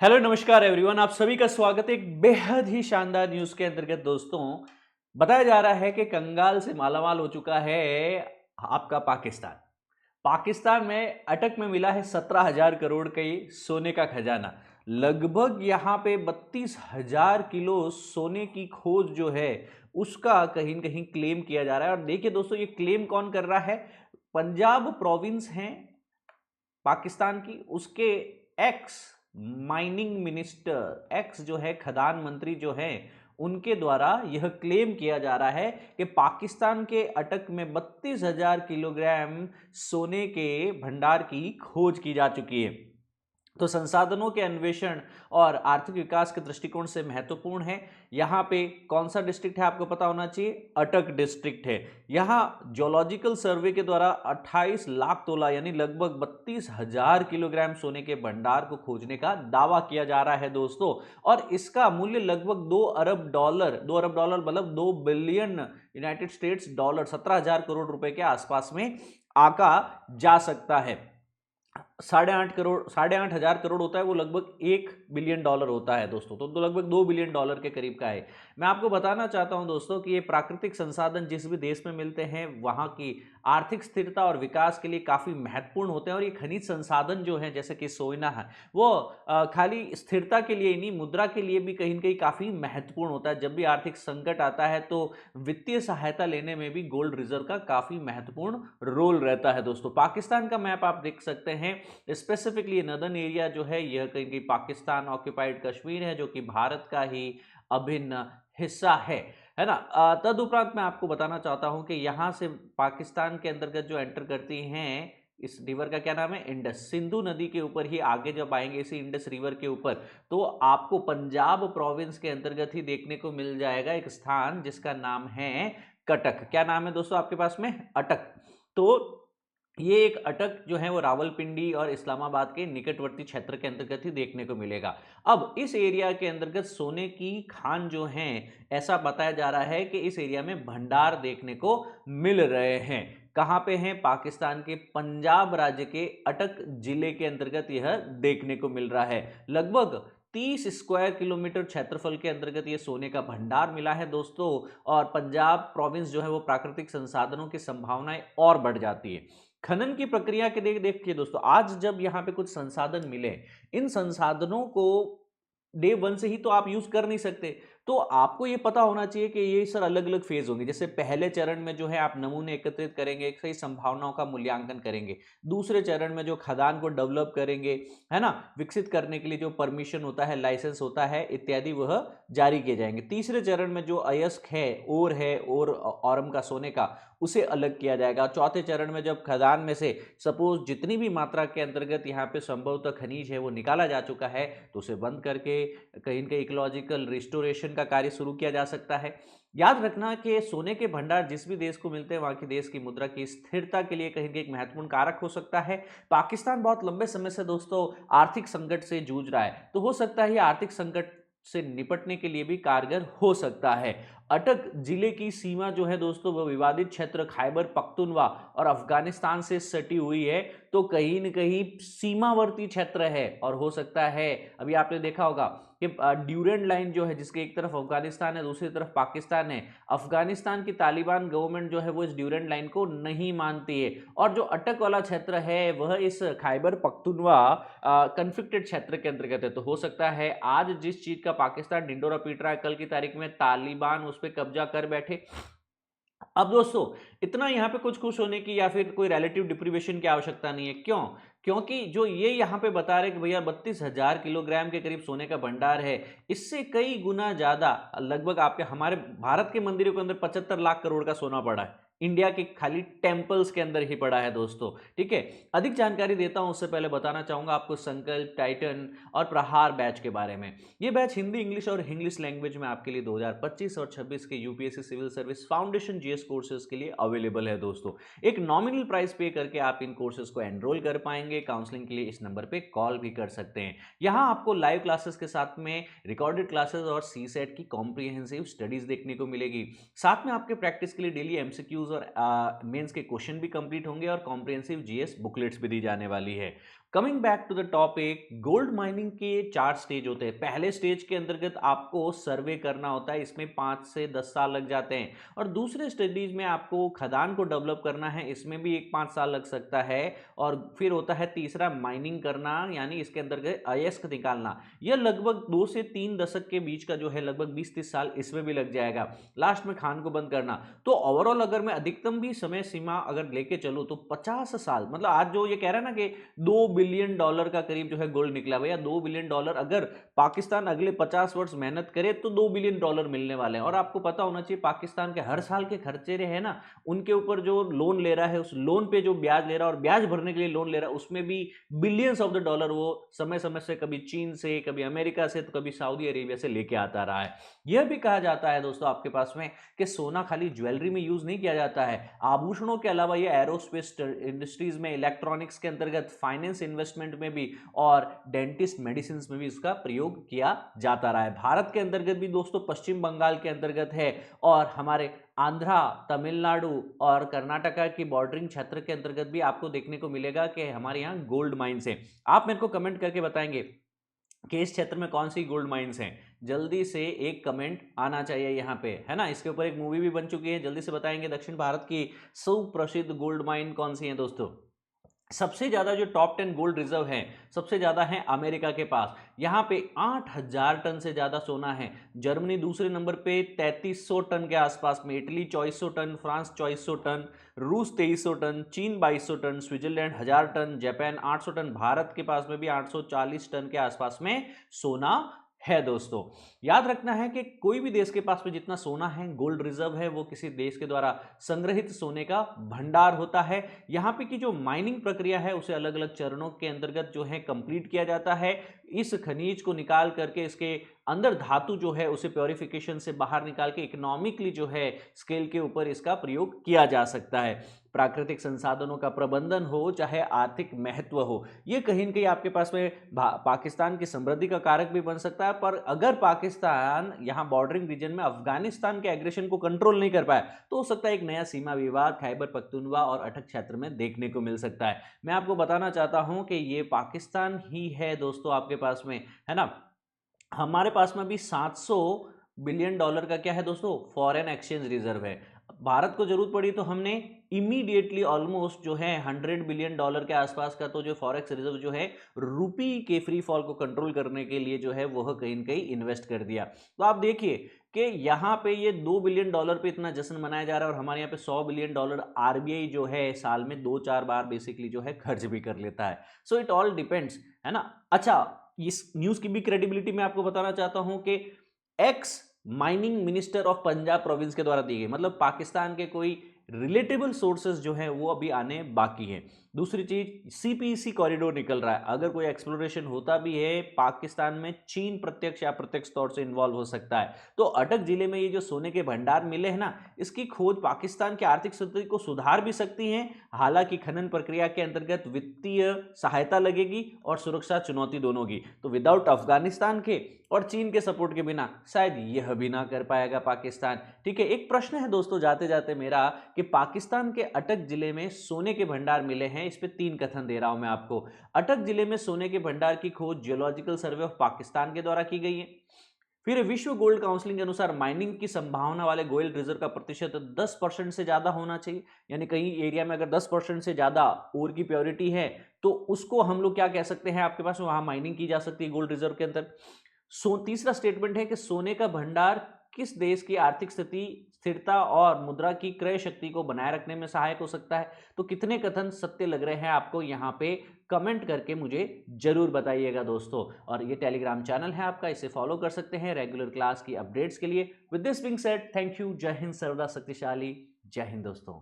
Hello नमस्कार everyone, आप सभी का स्वागत है एक बेहद ही शानदार न्यूज के अंतर्गत। दोस्तों, बताया जा रहा है कि कंगाल से मालामाल हो चुका है आपका पाकिस्तान। पाकिस्तान में अटक में मिला है 17,000 करोड़ का ये सोने का खजाना। लगभग यहां पे 32,000 किलो सोने की खोज जो है उसका कहीं न कहीं क्लेम किया जा रहा है। और देखिए दोस्तों, ये क्लेम कौन कर रहा है? पंजाब प्रोविंस है पाकिस्तान की, उसके एक्स माइनिंग मिनिस्टर, एक्स जो है खदान मंत्री जो है, उनके द्वारा यह क्लेम किया जा रहा है कि पाकिस्तान के अटक में 32,000 किलोग्राम सोने के भंडार की खोज की जा चुकी है। तो संसाधनों के अन्वेषण और आर्थिक विकास के दृष्टिकोण से महत्वपूर्ण है। यहाँ पे कौन सा डिस्ट्रिक्ट है आपको पता होना चाहिए, अटक डिस्ट्रिक्ट है। यहाँ जियोलॉजिकल सर्वे के द्वारा 28 लाख तोला यानी लगभग 32,000 किलोग्राम सोने के भंडार को खोजने का दावा किया जा रहा है दोस्तों। और इसका मूल्य लगभग 2 अरब डॉलर, 2 अरब डॉलर मतलब 2 billion United states dollar, 17,000 crore रुपए के आसपास में आका जा सकता है। 8.5 करोड़, 8,500 करोड़ होता है, वो लगभग 1 बिलियन डॉलर होता है दोस्तों। तो लगभग 2 बिलियन डॉलर के करीब का है। मैं आपको बताना चाहता हूं दोस्तों कि ये प्राकृतिक संसाधन जिस भी देश में मिलते हैं वहां की आर्थिक स्थिरता और विकास के लिए काफी महत्वपूर्ण होते हैं। और ये खनिज संसाधन जो है जैसे कि सोना है, वो खाली स्थिरता के लिए नहीं, मुद्रा के लिए भी कहीं ना कहीं काफी महत्वपूर्ण होता है। जब भी आर्थिक संकट आता है तो वित्तीय सहायता लेने में भी गोल्ड रिजर्व का काफी महत्वपूर्ण रोल रहता है दोस्तों। पाकिस्तान का मैप आप देख सकते हैं। स्पेसिफिकली नदर्न एरिया जो है यह कहीं कहीं पाकिस्तान ऑक्यूपाइड कश्मीर है, जो कि भारत का ही अभिन्न हिस्सा है ना। तदुपरांत मैं आपको बताना चाहता हूं कि यहां से पाकिस्तान के अंतर्गत जो एंटर करती हैं, इस रिवर का क्या नाम है, इंडस, सिंधु नदी के ऊपर ही आगे जब आएंगे इसी इंडस रिवर के ऊपर, तो आपको पंजाब प्रोविंस के अंतर्गत ही देखने को मिल जाएगा एक स्थान जिसका नाम है कटक। क्या नाम है दोस्तों आपके पास में? अटक। तो ये एक अटक जो है वो रावलपिंडी और इस्लामाबाद के निकटवर्ती क्षेत्र के अंतर्गत ही देखने को मिलेगा। अब इस एरिया के अंतर्गत सोने की खान जो है, ऐसा बताया जा रहा है कि इस एरिया में भंडार देखने को मिल रहे हैं। कहां पे हैं? पाकिस्तान के पंजाब राज्य के अटक जिले के अंतर्गत यह देखने को मिल रहा है। लगभग 30 स्क्वायर किलोमीटर क्षेत्रफल के अंतर्गत यह सोने का भंडार मिला है दोस्तों। और पंजाब प्रोविंस जो है वो प्राकृतिक संसाधनों की संभावनाएं और बढ़ जाती है। खनन की प्रक्रिया के देखिए दोस्तों, आज जब यहां पे कुछ संसाधन मिले, इन संसाधनों को डे वन से ही तो आप यूज कर नहीं सकते। तो आपको ये पता होना चाहिए कि ये सर अलग अलग फेज होंगे। जैसे पहले चरण में जो है आप नमूने एकत्रित करेंगे, सही संभावनाओं का मूल्यांकन करेंगे। दूसरे चरण में जो खदान को डेवलप करेंगे, है ना, विकसित करने के लिए जो परमिशन होता है, लाइसेंस होता है इत्यादि, वह जारी किए जाएंगे। तीसरे चरण में जो अयस्क है और औरम का सोने का, उसे अलग किया जाएगा। चौथे चरण में जब खदान में से सपोज जितनी भी मात्रा के अंतर्गत यहाँ पे संभवतः खनिज है वो निकाला जा चुका है, तो उसे बंद करके कहीं ना कहीं इकोलॉजिकल रिस्टोरेशन का कार्य शुरू किया जा सकता है। याद रखना कि सोने के भंडार जिस भी देश को मिलते हैं वहां के देश की मुद्रा की स्थिरता के लिए कहीं ना एक महत्वपूर्ण कारक हो सकता है। पाकिस्तान बहुत लंबे समय से दोस्तों आर्थिक संकट से जूझ रहा है, तो हो सकता है ये आर्थिक संकट से निपटने के लिए भी कारगर हो सकता है। अटक जिले की सीमा जो है दोस्तों, वह विवादित क्षेत्र खैबर पख्तूनवा और अफगानिस्तान से सटी हुई है। तो कहीं न कहीं सीमावर्ती क्षेत्र है और हो सकता है, अभी आपने देखा होगा कि ड्यूरेंट लाइन जो है जिसके एक तरफ अफगानिस्तान है दूसरी तरफ पाकिस्तान है, अफगानिस्तान की तालिबान गवर्नमेंट जो है वो इस ड्यूरेंट लाइन को नहीं मानती है। और जो अटक वाला क्षेत्र है वह इस खैबर पख्तूनवा कन्फ्लिक्टेड क्षेत्र के अंतर्गत है। तो हो सकता है आज जिस चीज का पाकिस्तान ढिंडोरा पीट रहा है, कल की तारीख में तालिबान उस पर कब्जा कर बैठे। अब दोस्तों, इतना यहाँ पे कुछ खुश होने की या फिर कोई रिलेटिव डिप्रीवेशन की आवश्यकता नहीं है। क्यों? क्योंकि जो ये यहाँ पे बता रहे कि भैया 32,000 किलोग्राम के करीब सोने का भंडार है, इससे कई गुना ज्यादा, लगभग आपके हमारे भारत के मंदिरों के अंदर 75 लाख करोड़ का सोना पड़ा है। इंडिया के खाली टेम्पल्स के अंदर ही पड़ा है दोस्तों। ठीक है, अधिक जानकारी देता हूं उससे पहले बताना चाहूंगा आपको संकल्प, टाइटन और प्रहार बैच के बारे में। ये बैच हिंदी, इंग्लिश और इंग्लिश लैंग्वेज में आपके लिए 2025 और 26 के UPSC civil service foundation GS courses के लिए अवेलेबल है दोस्तों। एक नॉमिनल प्राइस पे करके आप इन कोर्सेज को एनरोल कर पाएंगे। काउंसलिंग के लिए इस नंबर पे कॉल भी कर सकते हैं। यहां आपको लाइव क्लासेस के साथ में रिकॉर्डेड क्लासेस और सी सेट की कॉम्प्रिहेंसिव स्टडीज देखने को मिलेगी। साथ में आपके प्रैक्टिस के लिए डेली एमसीक्यूज और मेंस के क्वेश्चन भी कंप्लीट होंगे और कॉम्प्रिहेंसिव जीएस बुकलेट्स भी दी जाने वाली है। Coming back to the topic, gold mining के 4 स्टेज होते हैं। पहले स्टेज के अंतर्गत आपको सर्वे करना होता है, इसमें 5 से 10 साल लग जाते हैं। और दूसरे स्टेज में आपको खदान को डेवलप करना है, इसमें भी 1-5 साल लग सकता है। और फिर होता है तीसरा माइनिंग करना, यानी इसके अंतर्गत अयस्क निकालना। यह लगभग 2 से 3 दशक के बीच का जो है, लगभग 20-30 साल इसमें भी लग जाएगा। लास्ट में खान को बंद करना। तो ओवरऑल अगर मैं अधिकतम भी समय सीमा अगर लेके चलूं तो 50 साल, मतलब आज जो ये कह रहा है ना कि $2 बिलियन का करीब जो है गोल्ड निकला। भैया $2 बिलियन अगर पाकिस्तान अगले 50 वर्ष मेहनत करे तो $2 बिलियन मिलने वाले हैं। और आपको पता होना चाहिए पाकिस्तान के हर साल के खर्चे रहे हैं ना, उनके ऊपर जो लोन ले रहा है, उस लोन पे जो ब्याज ले रहा है और ब्याज भरने के लिए लोन ले रहा है, उसमें भी बिलियंस ऑफ द डॉलर वो समय समय से कभी चीन से, कभी अमेरिका से, तो कभी सऊदी अरेबिया से लेके आता रहा है। यह भी कहा जाता है दोस्तों आपके पास में कि सोना खाली ज्वेलरी में यूज नहीं किया जाता है, आभूषणों के अलावा ये एरोस्पेस इंडस्ट्रीज में, इलेक्ट्रॉनिक्स के अंतर्गत, फाइनेंस इन्वेस्टमेंट में भी और डेंटिस्ट मेडिसिन में भी इसका प्रयोग किया जाता रहा है। भारत के अंतर्गत भी दोस्तों पश्चिम बंगाल के अंतर्गत है, और हमारे आंध्रा, तमिलनाडु और कर्नाटका की बॉर्डरिंग क्षेत्र के अंतर्गत भी आपको देखने को मिलेगा कि हमारे यहाँ गोल्ड माइंस है। आप मेरे को कमेंट करके बताएंगे कि इस क्षेत्र में कौन सी गोल्ड माइंस हैं। जल्दी से एक कमेंट आना चाहिए यहाँ पे, है ना। इसके ऊपर एक मूवी भी बन चुकी है, जल्दी से बताएंगे दक्षिण भारत की सुप्रसिद्ध गोल्ड माइन कौन सी है दोस्तों। सबसे ज्यादा जो टॉप 10 गोल्ड रिजर्व है, सबसे ज्यादा है अमेरिका के पास, यहां पे 8000 टन से ज्यादा सोना है। जर्मनी दूसरे नंबर पे 3300 टन के आसपास में, इटली 2400 टन, फ्रांस 2400 टन, रूस 2300 टन, चीन 2200 ton, Switzerland 1000 ton, Japan 800 ton, Bharat के पास में भी 840 टन के आसपास में सोना है दोस्तों। याद रखना है कि कोई भी देश के पास में जितना सोना है, गोल्ड रिजर्व है, वो किसी देश के द्वारा संग्रहित सोने का भंडार होता है। यहाँ पे की जो माइनिंग प्रक्रिया है उसे अलग अलग चरणों के अंतर्गत जो है कंप्लीट किया जाता है। इस खनिज को निकाल करके इसके अंदर धातु जो है उसे प्योरिफिकेशन से बाहर निकाल के इकोनॉमिकली जो है स्केल के ऊपर इसका प्रयोग किया जा सकता है। प्राकृतिक संसाधनों का प्रबंधन हो चाहे आर्थिक महत्व हो, ये कहीं न कहीं आपके पास में पाकिस्तान की समृद्धि का कारक भी बन सकता है। पर अगर पाकिस्तान यहाँ बॉर्डरिंग रीजन में अफगानिस्तान के एग्रेशन को कंट्रोल नहीं कर पाया तो हो सकता है एक नया सीमा विवाद खैबर पख्तूनख्वा और अटक क्षेत्र में देखने को मिल सकता है। मैं आपको बताना चाहता हूं कि ये पाकिस्तान ही है दोस्तों आपके पास में, है ना। हमारे पास में भी $700 बिलियन का क्या है दोस्तों, फॉरेन एक्सचेंज रिजर्व है। भारत को जरूरत पड़ी तो हमने इमीडिएटली ऑलमोस्ट जो है $100 बिलियन के आसपास का तो जो फॉरेक्स रिजर्व जो है रूपी के फ्री फॉल को कंट्रोल करने के लिए जो है वह कहीं न कहीं इन्वेस्ट कर दिया। तो आप देखिए कि यहाँ पे ये $2 बिलियन पे इतना जश्न मनाया जा रहा है, और हमारे यहाँ पे $100 बिलियन आरबीआई जो है साल में 2-4 बार बेसिकली जो है खर्च भी कर लेता है। सो इट ऑल डिपेंड्स, है ना। अच्छा, इस न्यूज की भी क्रेडिबिलिटी मैं आपको बताना चाहता हूं कि x mining minister of Punjab province के द्वारा दी गई, मतलब पाकिस्तान के कोई रिलेटेबल सोर्सेज जो हैं वो अभी आने बाकी हैं। दूसरी चीज, सीपीसी कॉरिडोर निकल रहा है। अगर कोई एक्सप्लोरेशन होता भी है पाकिस्तान में, चीन प्रत्यक्ष या अप्रत्यक्ष तौर से इन्वॉल्व हो सकता है। तो अटक जिले में ये जो सोने के भंडार मिले हैं ना, इसकी खोज पाकिस्तान की आर्थिक स्थिति को सुधार भी सकती है। हालांकि खनन प्रक्रिया के अंतर्गत वित्तीय सहायता लगेगी और सुरक्षा चुनौती दोनों की। तो विदाउट अफगानिस्तान के और चीन के सपोर्ट के बिना शायद यह भी ना कर पाएगा पाकिस्तान। ठीक है, एक प्रश्न है दोस्तों जाते जाते मेरा कि पाकिस्तान के अटक जिले में सोने के भंडार मिले हैं, इस पे 3 कथन दे रहा हूं मैं आपको। अटक जिले में सोने के भंडार की खोज जियोलॉजिकल सर्वे ऑफ पाकिस्तान के द्वारा की गई है। फिर विश्व गोल्ड काउंसिल के अनुसार माइनिंग की संभावना वाले गोल्ड रिजर्व का प्रतिशत 10% से ज्यादा होना चाहिए, यानी कहीं एरिया में अगर 10% से ज्यादा ओर की प्योरिटी है तो उसको हम लोग क्या कह सकते हैं, आपके पास वहां माइनिंग की जा सकती है गोल्ड रिजर्व के अंदर। तीसरा स्टेटमेंट है कि सोने का भंडार किस देश की आर्थिक स्थिति, स्थिरता और मुद्रा की क्रय शक्ति को बनाए रखने में सहायक हो सकता है। तो कितने कथन सत्य लग रहे हैं आपको, यहाँ पे कमेंट करके मुझे जरूर बताइएगा दोस्तों। और ये टेलीग्राम चैनल है आपका, इसे फॉलो कर सकते हैं रेगुलर क्लास की अपडेट्स के लिए। With this being said, thank you, जय हिंद, सर्वदा शक्तिशाली, जय हिंद दोस्तों।